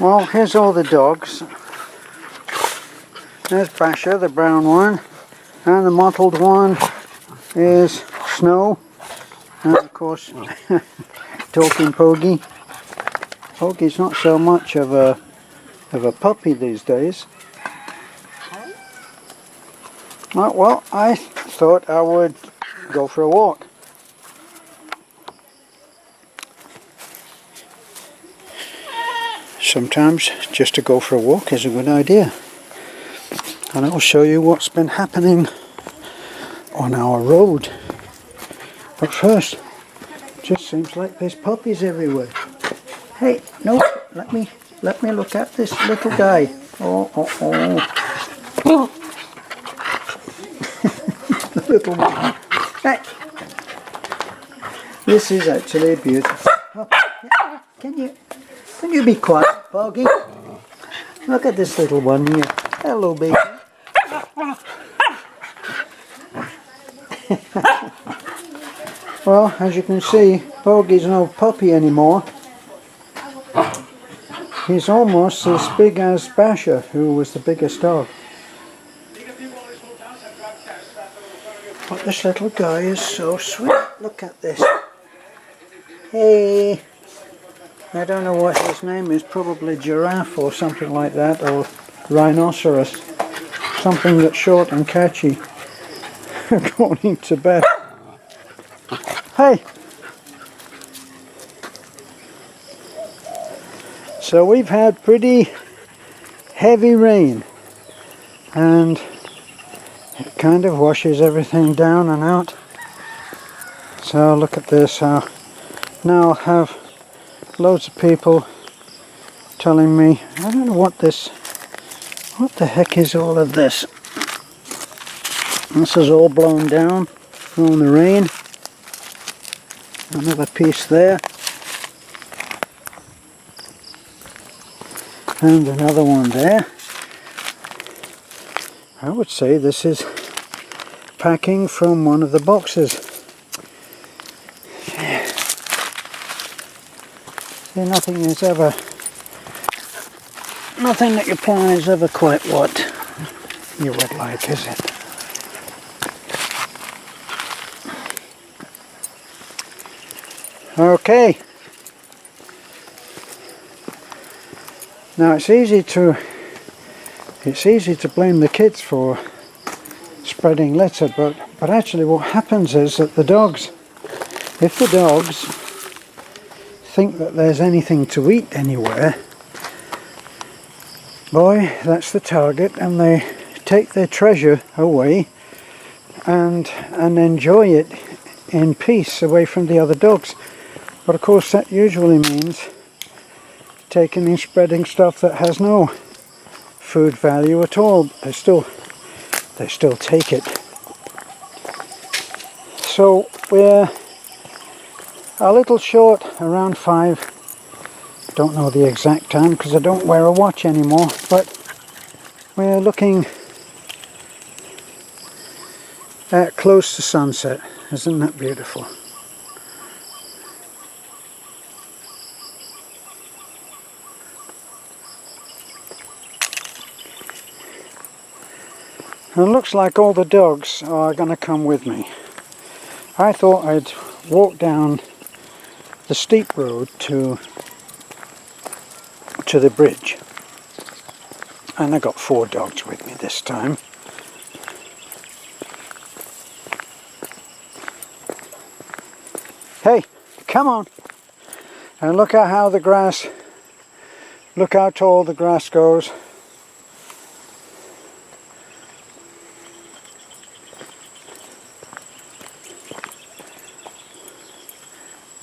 Well, here's all the dogs. There's Basher, the brown one, and the mottled one is Snow, and of course talking Poggy. Poggy's not so much of a puppy these days. Well, I thought I would go for a walk. Sometimes just to go for a walk is a good idea. And I'll show you what's been happening on our road. But first, it just seems like there's puppies everywhere. Hey, no, let me look at this little guy. Oh. The little one. Hey. This is actually a beautiful puppy. Can you be quiet, Boggy? Look at this little one here. Hello, baby. Well, as you can see, Boggy's no puppy anymore. He's almost as big as Basher, who was the biggest dog. But this little guy is so sweet. Look at this. Hey. I don't know what his name is, probably giraffe or something like that, or rhinoceros. Something that's short and catchy, according to Beth. Hey! So we've had pretty heavy rain, and it kind of washes everything down and out. So look at this, now I'll have loads of people telling me, I don't know what the heck is all of this? This is all blown down from the rain. Another piece there. And another one there. I would say this is packing from one of the boxes. Nothing that you plan is ever quite what you would like, is it? Okay. Now it's easy to blame the kids for spreading litter, but actually what happens is that if the dogs think that there's anything to eat anywhere, boy, that's the target, and they take their treasure away and enjoy it in peace away from the other dogs. But of course that usually means taking and spreading stuff that has no food value at all. They still take it. So we're a little short, around 5. Don't know the exact time because I don't wear a watch anymore, but we're looking at close to sunset. Isn't that beautiful? It looks like all the dogs are going to come with me. I thought I'd walk down the steep road to the bridge, and I got 4 dogs with me this time. Hey, come on, and look at how look how tall the grass goes.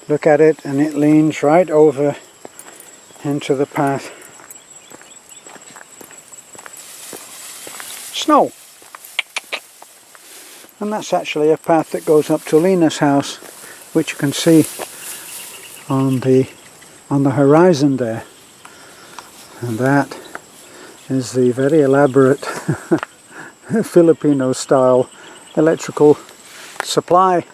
Look at it, and it leans right over into the path. Snow! And that's actually a path that goes up to Lena's house, which you can see on the horizon there. And that is the very elaborate Filipino style electrical supply.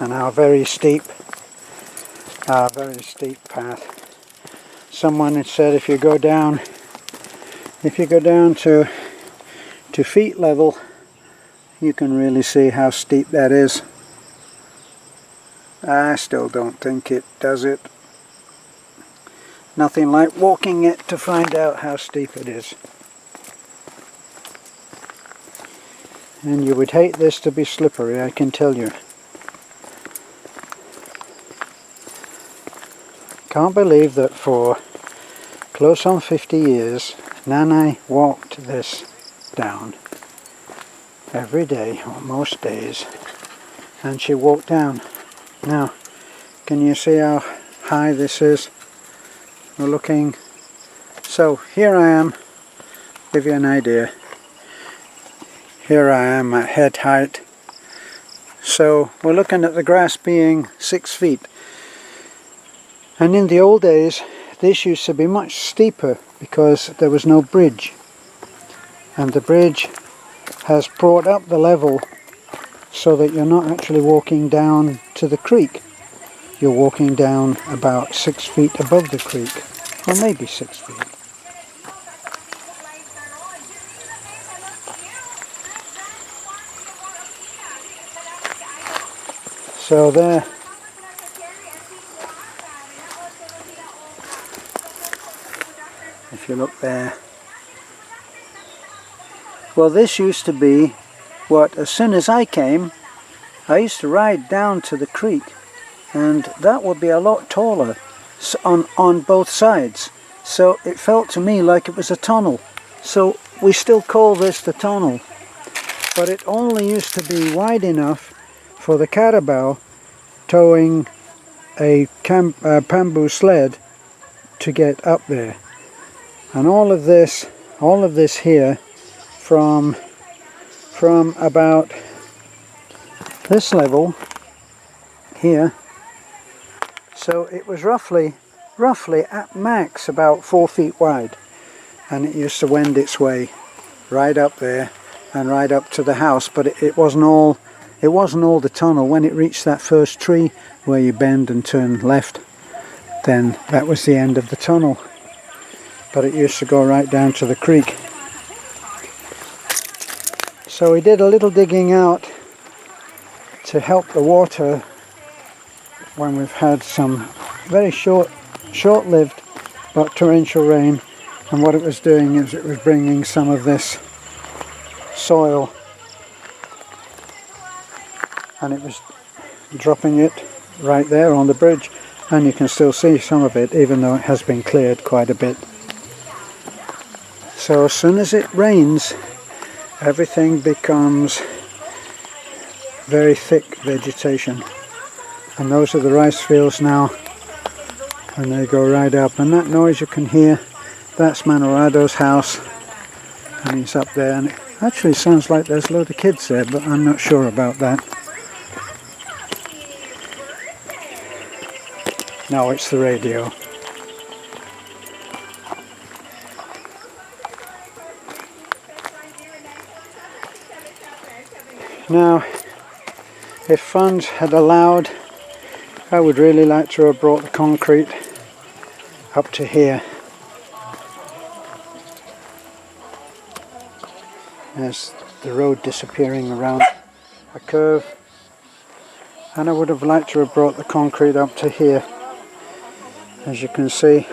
and our very steep path. Someone had said if you go down to feet level, you can really see how steep that is. I still don't think it does it. Nothing like walking it to find out how steep it is. And you would hate this to be slippery, I can tell you. Can't believe that for close on 50 years, Nanai walked this down every day, or most days, and she walked down. Now, can you see how high this is? We're looking, so here I am, give you an idea. Here I am at head height. So we're looking at the grass being 6 feet. And in the old days, this used to be much steeper because there was no bridge. And the bridge has brought up the level so that you're not actually walking down to the creek. You're walking down about 6 feet above the creek, or maybe 6 feet. So there, if you look there, well, this used to be what, as soon as I came, I used to ride down to the creek, and that would be a lot taller on both sides. So it felt to me like it was a tunnel. So we still call this the tunnel, but it only used to be wide enough for the carabao towing a bamboo sled to get up there. And all of this here from about this level here, so it was roughly at max about 4 feet wide, and it used to wend its way right up there and right up to the house. But it wasn't all the tunnel. When it reached that first tree where you bend and turn left, then that was the end of the tunnel. But it used to go right down to the creek. So we did a little digging out to help the water when we've had some very short-lived but torrential rain. And what it was doing is it was bringing some of this soil, and it was dropping it right there on the bridge, and you can still see some of it even though it has been cleared quite a bit. So as soon as it rains, everything becomes very thick vegetation, and those are the rice fields now, and they go right up. And that noise you can hear, that's Manorado's house, and he's up there, and it actually sounds like there's a load of kids there, but I'm not sure about that. No, it's the radio. Now, if funds had allowed, I would really like to have brought the concrete up to here. There's the road disappearing around a curve, and I would have liked to have brought the concrete up to here. As you can see,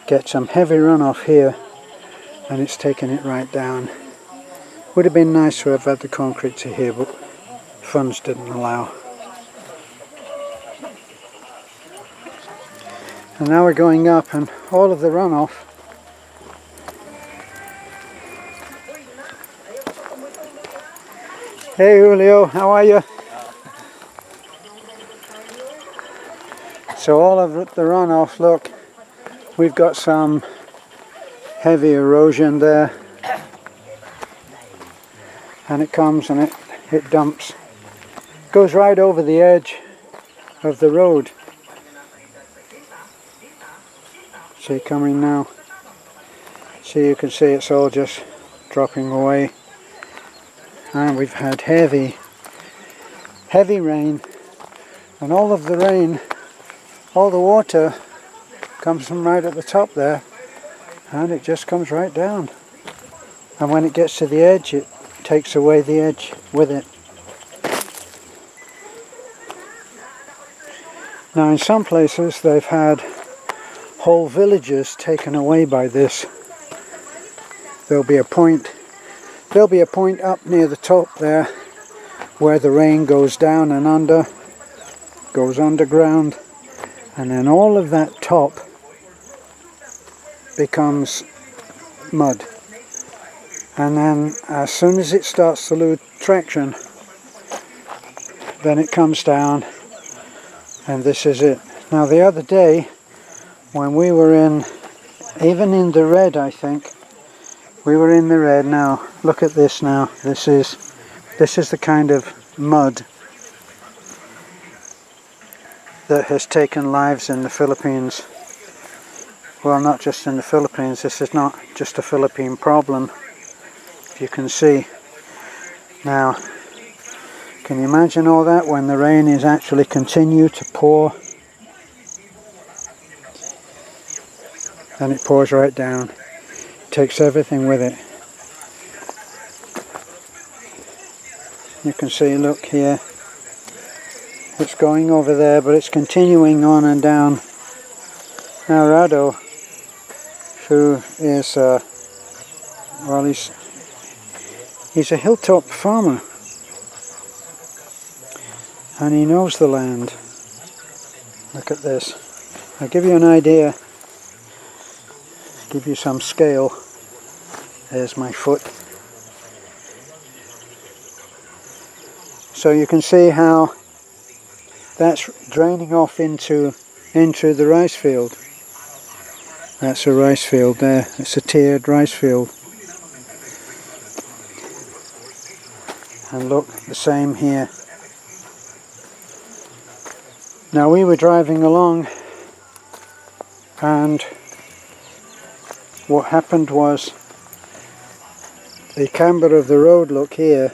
get some heavy runoff here, and it's taken it right down. Would have been nice to have had the concrete to here, but funds didn't allow. And now we're going up, and all of the runoff Hey Julio, how are you? So all of the runoff, look, we've got some heavy erosion there, and it comes and it dumps, goes right over the edge of the road. See, coming now. So you can see it's all just dropping away, and we've had heavy rain And all of the rain, all the water comes from right at the top there, and it just comes right down. And when it gets to the edge, it takes away the edge with it. Now in some places they've had whole villages taken away by this. There'll be a point up near the top there where the rain goes down and under, goes underground, and then all of that top becomes mud. And then as soon as it starts to lose traction, then it comes down, and this is it. Now the other day when we were even in the red, I think we were in the red. Now look at this. Now this is the kind of mud that has taken lives in the Philippines. Well, not just in the Philippines. This is not just a Philippine problem, if you can see. Now can you imagine all that when the rain is actually continue to pour? And it pours right down, takes everything with it. You can see, look here, it's going over there, but it's continuing on and down. Now Rado, who is, well, he's a hilltop farmer, and he knows the land. Look at this. I'll give you an idea. Give you some scale. There's my foot. So you can see how that's draining off into the rice field. That's a rice field there. It's a tiered rice field. And look, the same here. Now we were driving along, and what happened was the camber of the road, look here,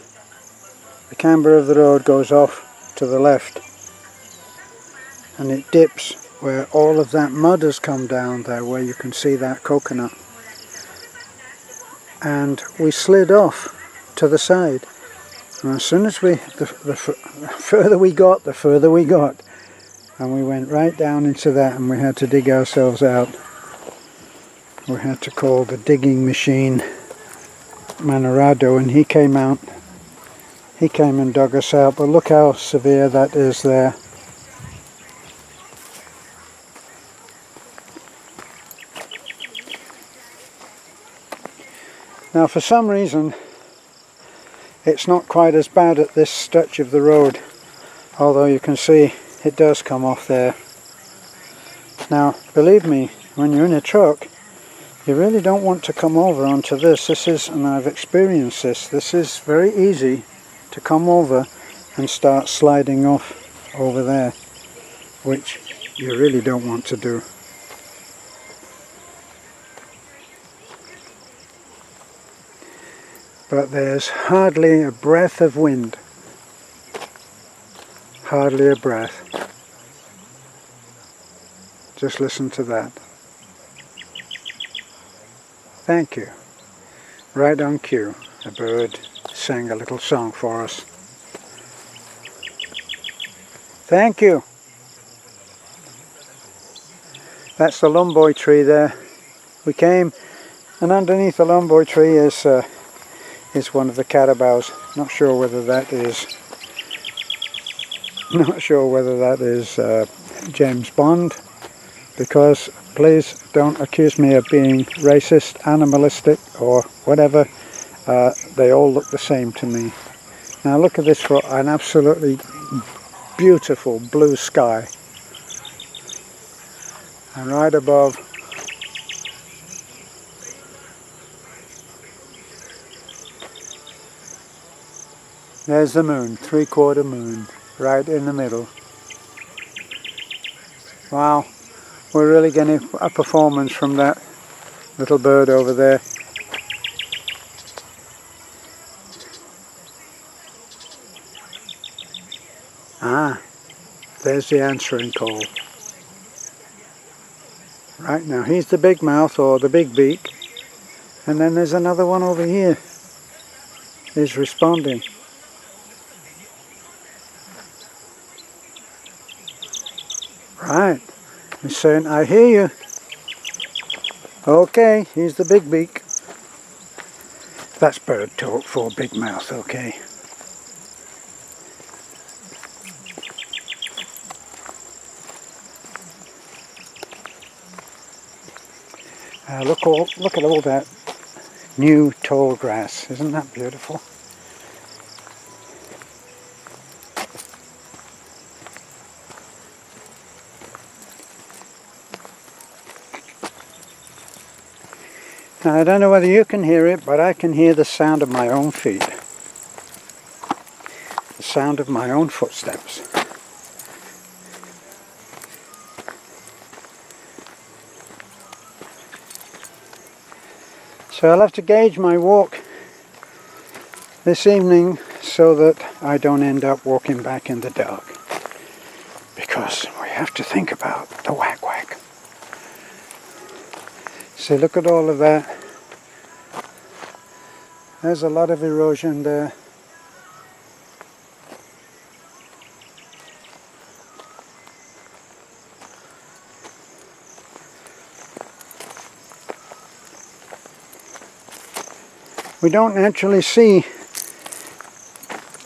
the camber of the road goes off to the left, and it dips where all of that mud has come down there, where you can see that coconut. And we slid off to the side. And as soon as the further we got, the further we got. And we went right down into that, and we had to dig ourselves out. We had to call the digging machine Manarado, and he came out. He came and dug us out, but look how severe that is there. Now for some reason it's not quite as bad at this stretch of the road, although you can see it does come off there. Now believe me, when you're in a truck, you really don't want to come over onto this. This is, and I've experienced this is very easy to come over and start sliding off over there, which you really don't want to do. But there's hardly a breath of wind. Hardly a breath. Just listen to that. Thank you. Right on cue, a bird sang a little song for us. Thank you. That's the lumboy tree there. We came, and underneath the lumboy tree is one of the carabaos. Not sure whether that is James Bond, because please don't accuse me of being racist, animalistic, or whatever. They all look the same to me. Now look at this, for an absolutely beautiful blue sky. And right above, there's the moon, 3/4 moon, right in the middle. Wow, we're really getting a performance from that little bird over there. Ah, There's the answering call. Right now, he's the big mouth or the big beak. And then there's another one over here. He's responding. Right. He's saying, I hear you. Okay, he's the big beak. That's bird talk for big mouth, okay. Look at all that new tall grass. Isn't that beautiful? Now, I don't know whether you can hear it, but I can hear the sound of my own feet. The sound of my own footsteps. So I'll have to gauge my walk this evening so that I don't end up walking back in the dark. Because we have to think about the whack-whack. See, look at all of that. There's a lot of erosion there. We don't actually see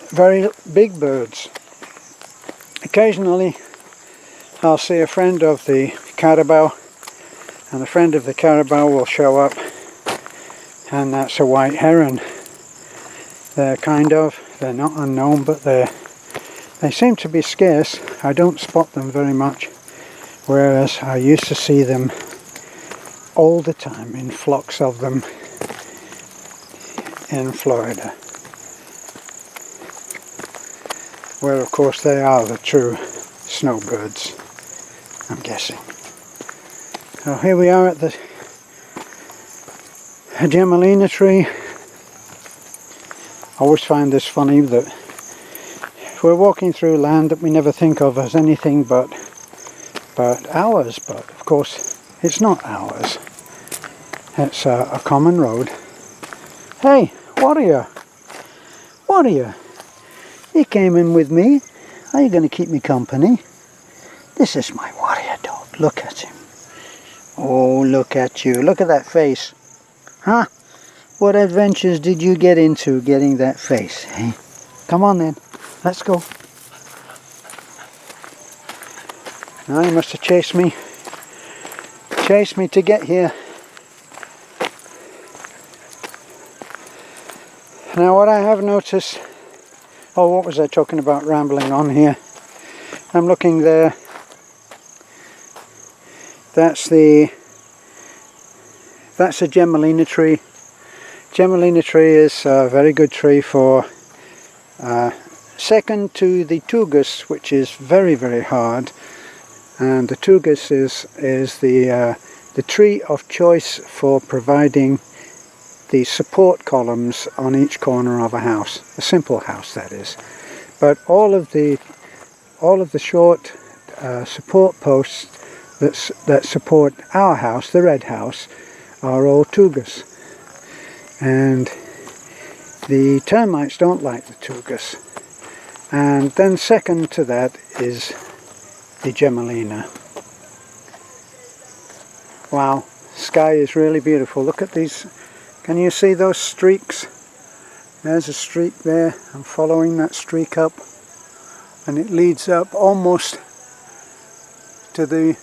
very big birds. Occasionally I'll see a friend of the carabao, and a friend of the carabao will show up, and that's a white heron. They're not unknown, but they seem to be scarce. I don't spot them very much, whereas I used to see them all the time, in flocks of them in Florida, where of course they are the true snowbirds, I'm guessing. So here we are at the Gemelina tree. I always find this funny that we're walking through land that we never think of as anything but ours, but of course it's not ours. It's a common road. Hey, warrior! Warrior! You came in with me. Are you going to keep me company? This is my warrior dog. Look at him. Oh, look at you. Look at that face. Huh? What adventures did you get into getting that face, eh? Come on then. Let's go. Now you must have chased me. Chased me to get here. Now what I have noticed, oh, what was I talking about rambling on here? I'm looking there. That's a Gemelina tree. Gemelina tree is a very good tree for second to the tugus, which is very, very hard. And the tugus is the tree of choice for providing the support columns on each corner of a house, a simple house that is. But all of the short support posts that support our house, the red house, are all tugus. And the termites don't like the tugus. And then second to that is the Gemelina. Wow, sky is really beautiful. Look at these. Can you see those streaks? There's a streak there. I'm following that streak up, and it leads up almost to the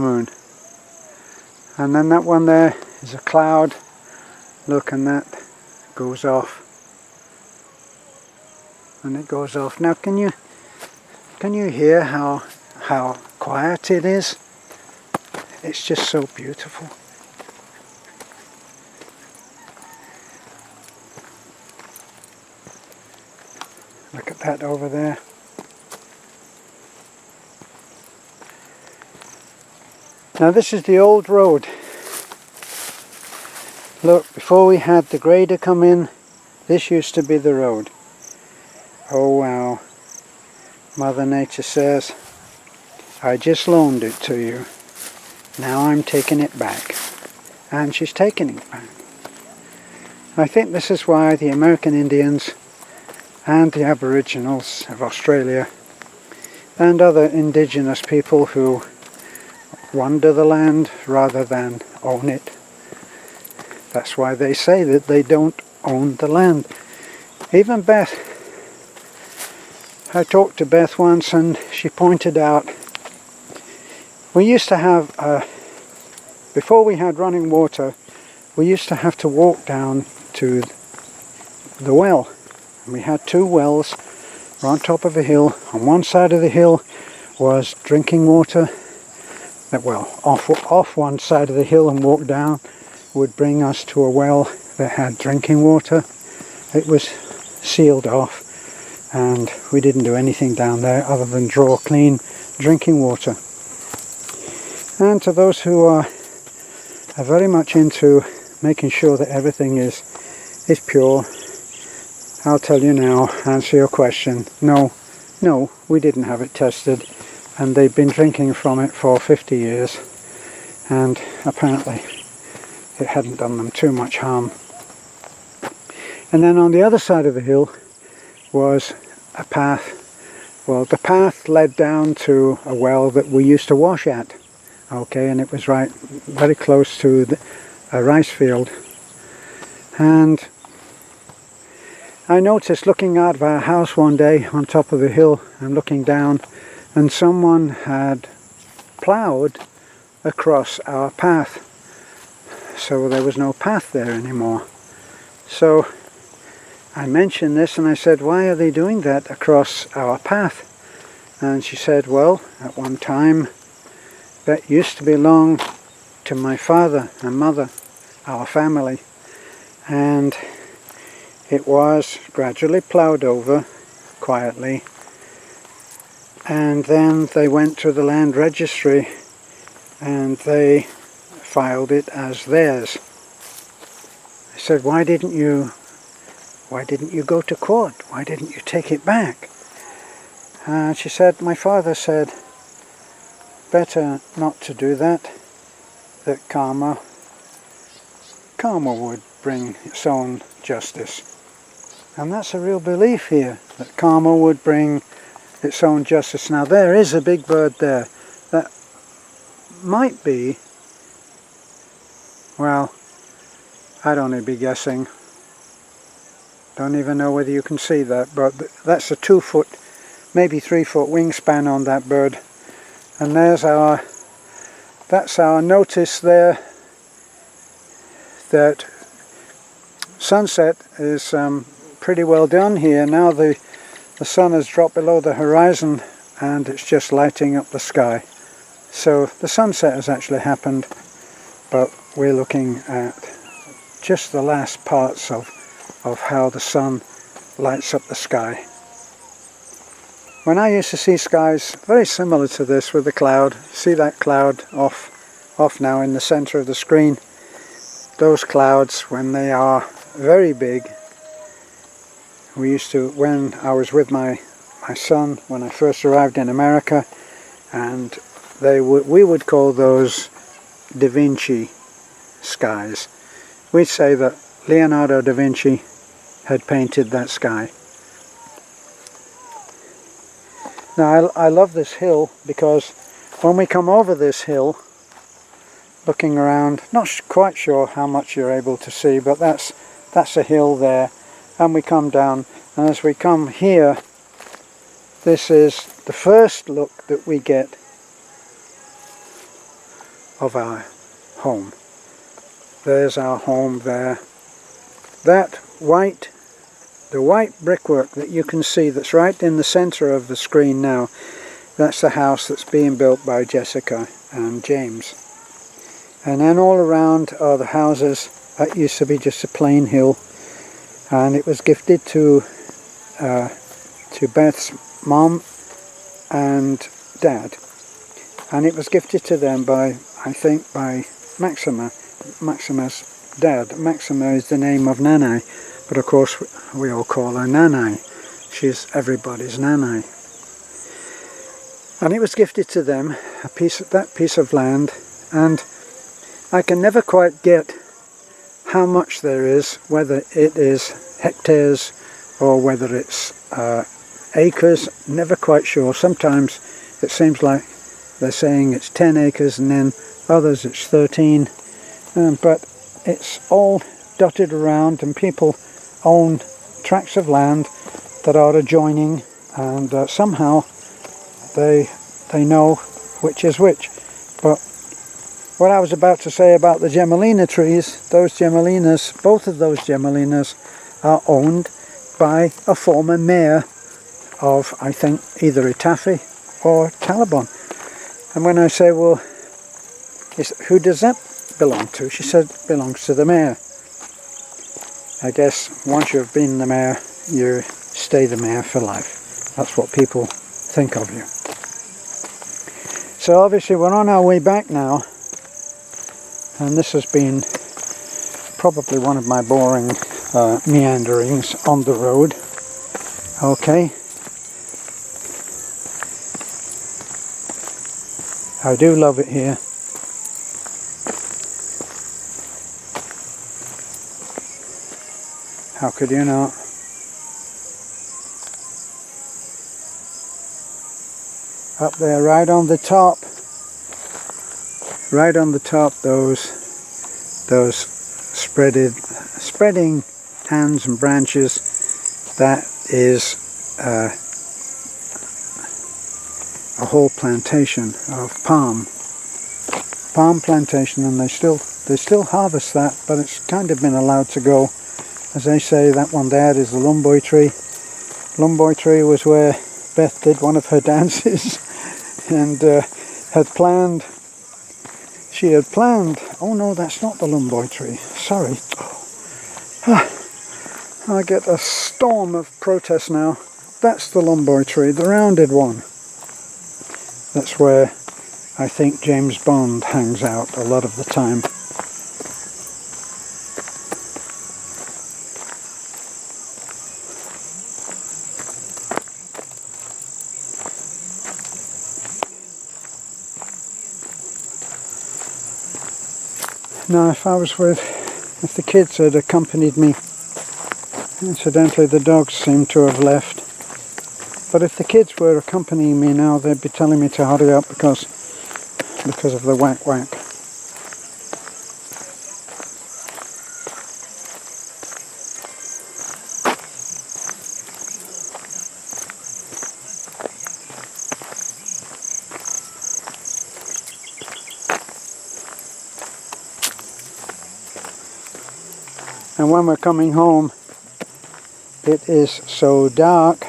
moon. And then that one there is a cloud. Look, and that goes off. And it goes off. Now can you hear how quiet it is? It's just so beautiful. Look at that over there. Now this is the old road. Look, before we had the grader come in, this used to be the road. Oh wow. Mother Nature says, I just loaned it to you. Now I'm taking it back. And she's taking it back. I think this is why the American Indians and the Aboriginals of Australia and other indigenous people who wander the land rather than own it. That's why they say that they don't own the land. Even Beth, I talked to Beth once and she pointed out, we used to have, before we had running water, we used to have to walk down to the well. And we had two wells on top of a hill. On one side of the hill was drinking water. Well, off one side of the hill and walk down would bring us to a well that had drinking water. It was sealed off and we didn't do anything down there other than draw clean drinking water. And to those who are very much into making sure that everything is pure, I'll tell you now, answer your question, no, we didn't have it tested, and they've been drinking from it for 50 years, and apparently it hadn't done them too much harm. And then on the other side of the hill was a path. Well, the path led down to a well that we used to wash at, okay, and it was right very close to a rice field. And I noticed looking out of our house one day on top of the hill and looking down, and someone had ploughed across our path, so there was no path there anymore. So I mentioned this and I said, why are they doing that across our path? And she said, well, at one time that used to belong to my father and mother, our family, and it was gradually ploughed over quietly, and then they went to the land registry and they filed it as theirs. I said, why didn't you go to court? Why didn't you take it back? And she said, my father said, better not to do that, that karma would bring its own justice. And that's a real belief here, that karma would bring its own justice. Now there is a big bird there that might be, well, I'd only be guessing. Don't even know whether you can see that, but that's a 2 foot, maybe 3 foot wingspan on that bird. And that's our notice there that sunset is pretty well done here. Now the sun has dropped below the horizon and it's just lighting up the sky. So the sunset has actually happened, but we're looking at just the last parts of how the sun lights up the sky. When I used to see skies very similar to this with the cloud, see that cloud off now in the center of the screen, those clouds when they are very big, we used to, when I was with my son, when I first arrived in America, and we would call those Da Vinci skies. We'd say that Leonardo da Vinci had painted that sky. Now I love this hill because when we come over this hill, looking around, not quite sure how much you're able to see, but that's a hill there, and we come down, and as we come here, this is the first look that we get of our home. There's our home there. That the white brickwork that you can see that's right in the center of the screen now, that's the house that's being built by Jessica and James. And then all around are the houses. That used to be just a plain hill, and it was gifted to Beth's mom and dad, and it was gifted to them by, I think, by Maxima's dad. Maxima is the name of Nanai, but of course we all call her Nanai. She's everybody's nanai. And it was gifted to them, that piece of land, and I can never quite get how much there is, whether it is hectares or whether it's acres, never quite sure. Sometimes it seems like they're saying it's 10 acres and then others it's 13, but it's all dotted around, and people own tracts of land that are adjoining, and somehow they know which is which. But what I was about to say about the Gemelina trees, those Gemelinas, both of those Gemelinas are owned by a former mayor of, I think, either Itafi or Taliban. And when I say, well, who does that belong to? She said, it belongs to the mayor. I guess once you've been the mayor, you stay the mayor for life. That's what people think of you. So obviously we're on our way back now, and this has been probably one of my boring meanderings on the road. Okay. I do love it here. How could you not? Up there, right on the top, those spreading hands and branches, that is a whole plantation of palm plantation, and they still harvest that, but it's kind of been allowed to go. As they say, that one there is the lumboy tree. Lumboy tree was where Beth did one of her dances and she had planned, oh no, that's not the lumboy tree, sorry. I get a storm of protest now. That's the lumboy tree, the rounded one. That's where I think James Bond hangs out a lot of the time. Now if the kids had accompanied me, incidentally the dogs seem to have left, but if the kids were accompanying me now, they'd be telling me to hurry up because of the whack whack. And when we're coming home, it is so dark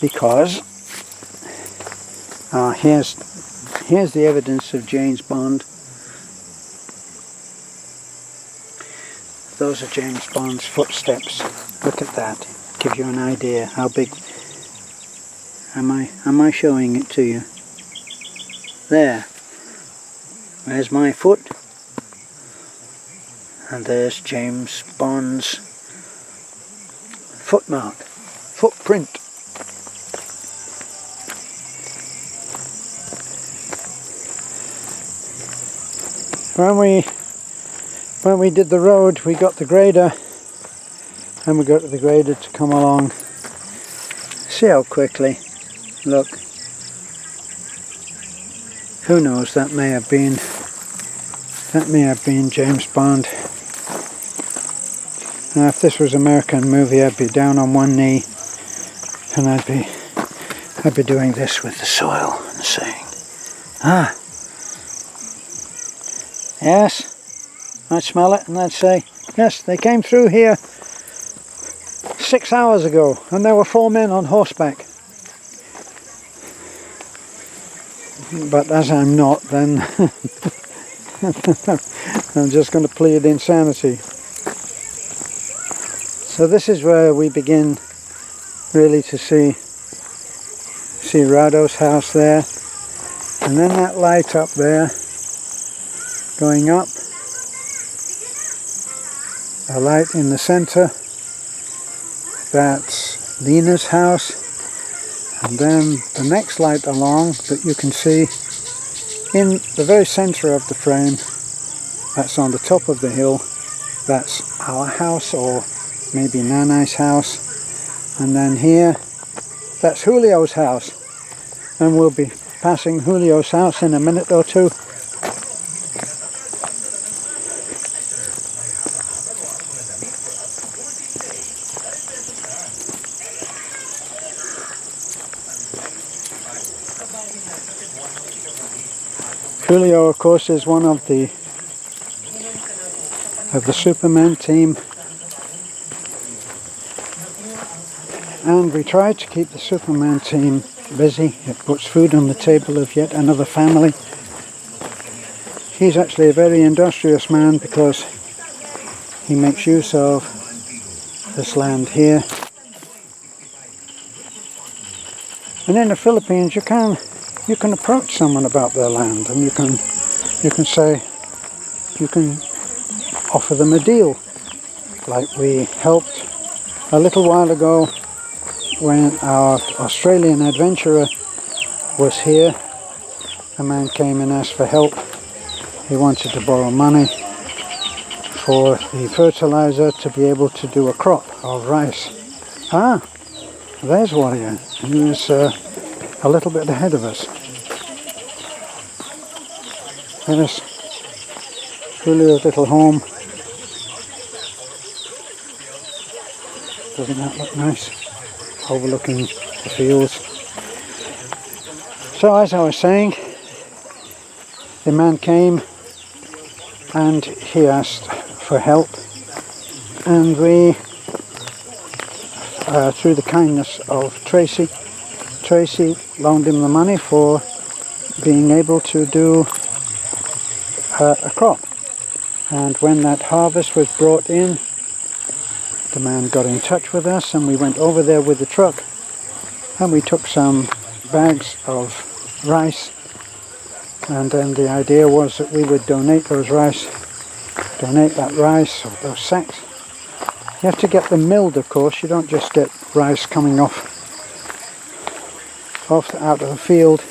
because here's the evidence of James Bond. Those are James Bond's footsteps. Look at that. Give you an idea how big. Am I showing it to you? There. There's my foot. And there's James Bond's footprint. When we did the road, we got the grader, and we got the grader to come along. See how quickly, look. Who knows, that may have been James Bond. Now if this was an American movie, I'd be down on one knee and I'd be doing this with the soil and saying, yes, I'd smell it and I'd say, yes, they came through here 6 hours ago and there were 4 men on horseback. But as I'm not, then I'm just going to plead insanity. So this is where we begin really to see Rado's house there, and then that light up there going up, a light in the center, that's Lena's house, and then the next light along that you can see in the very center of the frame, that's on the top of the hill, that's our house, or maybe Nanai's house. And then here, that's Julio's house, and we'll be passing Julio's house in a minute or two. Julio, of course, is one of the Superman team, and we try to keep the Superman team busy. It puts food on the table of yet another family. He's actually a very industrious man because he makes use of this land here. And in the Philippines, you can approach someone about their land, and you can offer them a deal, like we helped a little while ago when our Australian adventurer was here. A man came and asked for help. He wanted to borrow money for the fertilizer to be able to do a crop of rice. Ah, there's Warrior. He was a little bit ahead of us. There's Julio's little home. Doesn't that look nice? Overlooking the fields. So as I was saying, the man came and he asked for help, and we, through the kindness of Tracy loaned him the money for being able to do a crop. And when that harvest was brought in, the man got in touch with us, and we went over there with the truck, and we took some bags of rice, and then the idea was that we would donate that rice, or those sacks. You have to get them milled, of course. You don't just get rice coming off out of the field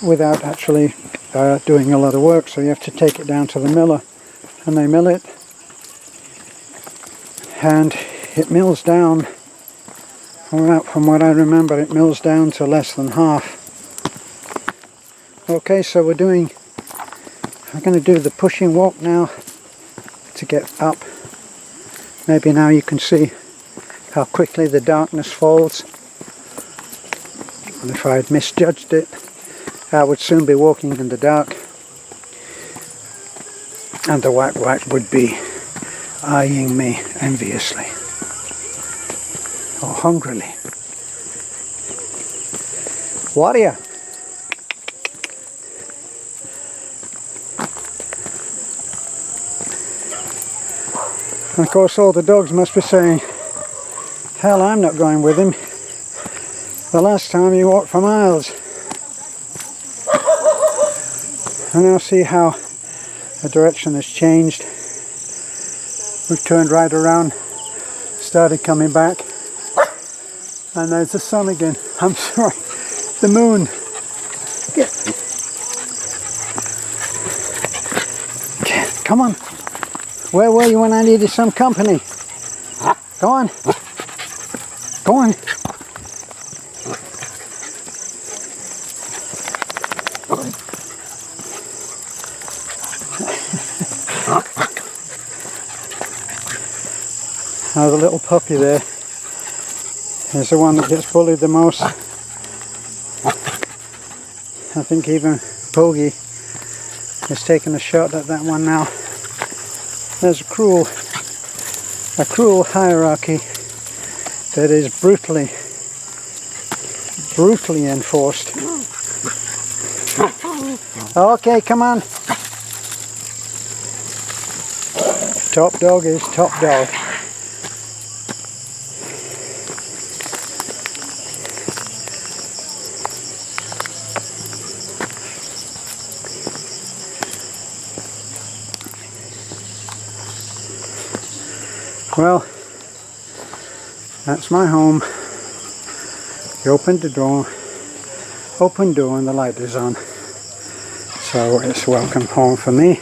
without actually doing a lot of work, so you have to take it down to the miller, and they mill it, and it mills down, from what I remember, it mills down to less than half. Okay, so we're going to do the pushing walk now to get up. Maybe now you can see how quickly the darkness falls. And if I had misjudged it, I would soon be walking in the dark, and the whack would be eyeing me enviously or hungrily. Warrior! And of course all the dogs must be saying, hell, I'm not going with him. The last time he walked for miles. And now see how the direction has changed. We've turned right around, started coming back, and there's the sun again. I'm sorry, the moon. Come on. Where were you when I needed some company? Go on. Go on. Now the little puppy there is the one that gets bullied the most. I think even Bogey is taking a shot at that one now. There's a cruel hierarchy that is brutally enforced. Okay, come on. Top dog is top dog. Well, that's my home. You open the door and the light is on. So it's welcome home for me,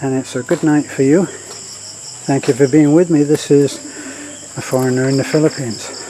and it's a good night for you. Thank you for being with me. This is A Foreigner in the Philippines.